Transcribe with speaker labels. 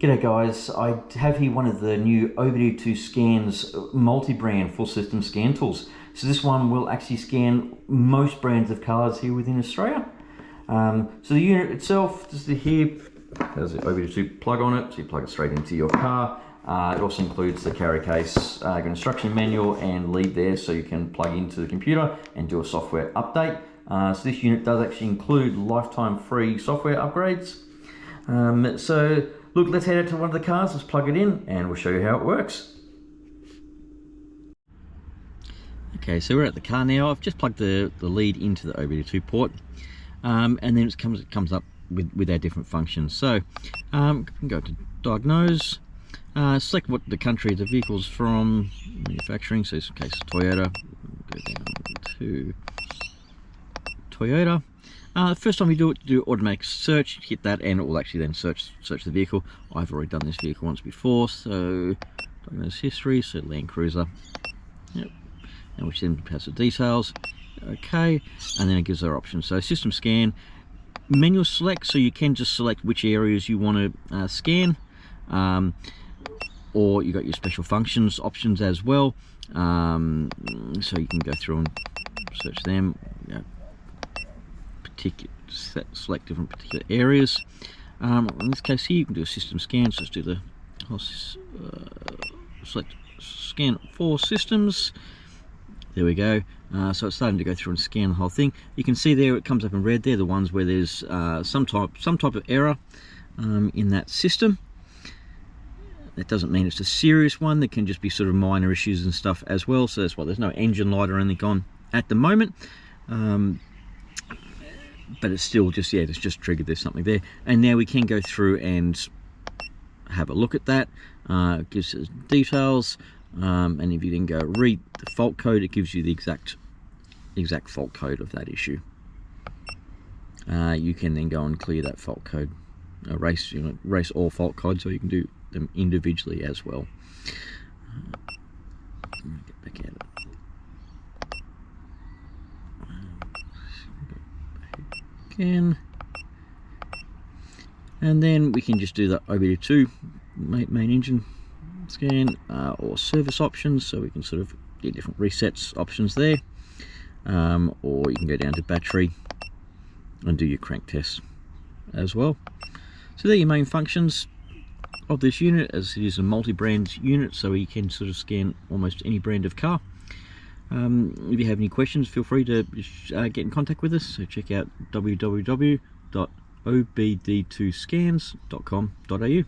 Speaker 1: G'day guys, I have here one of the new OBD2Scanz multi-brand full system scan tools. So this one will actually scan most brands of cars here within Australia. So the unit itself, just here, has the OBD2 plug on it, so you plug it straight into your car. It also includes the carry case, instruction manual and lead there, so you can plug into the computer and do a software update. So this unit does actually include lifetime free software upgrades. So look, let's head out to one of the cars, let's plug it in and we'll show you how it works. Okay, so we're at the car now. I've just plugged the lead into the OBD2 port, and then it comes up with our different functions. So we can go to diagnose, select what the country the vehicle's from, manufacturing, so in this case Toyota, go down to Toyota. First time you do automatic search, hit that and it will actually then search the vehicle. I've already done this vehicle once before, so diagnose history, so Land Cruiser, yep, and which then has the details. Okay, and then it gives our options. So system scan, manual select, so you can just select which areas you want to scan, or you got your special functions options as well, so you can go through and search them. Select different particular areas. In this case here you can do a system scan, so let's do the select scan for systems. There we go. So it's starting to go through and scan the whole thing. You can see there it comes up in red. They're the ones where there's some type of error in that system. That doesn't mean it's a serious one. There can just be sort of minor issues and stuff as well, so that's why there's no engine light or anything on at the moment. But it's still just, yeah, it's just triggered, there's something there. And now we can go through and have a look at that. It gives us details, and if you then go read the fault code, it gives you the exact fault code of that issue. You can then go and clear that fault code, erase all fault codes, or you can do them individually as well. Get back at it. Again, and then we can just do the OBD2 main engine scan, or service options, so we can sort of get different resets options there, or you can go down to battery and do your crank test as well. So they're your main functions of this unit, as it is a multi-brand unit, so you can sort of scan almost any brand of car. If you have any questions, feel free to get in contact with us. So check out www.obd2scans.com.au.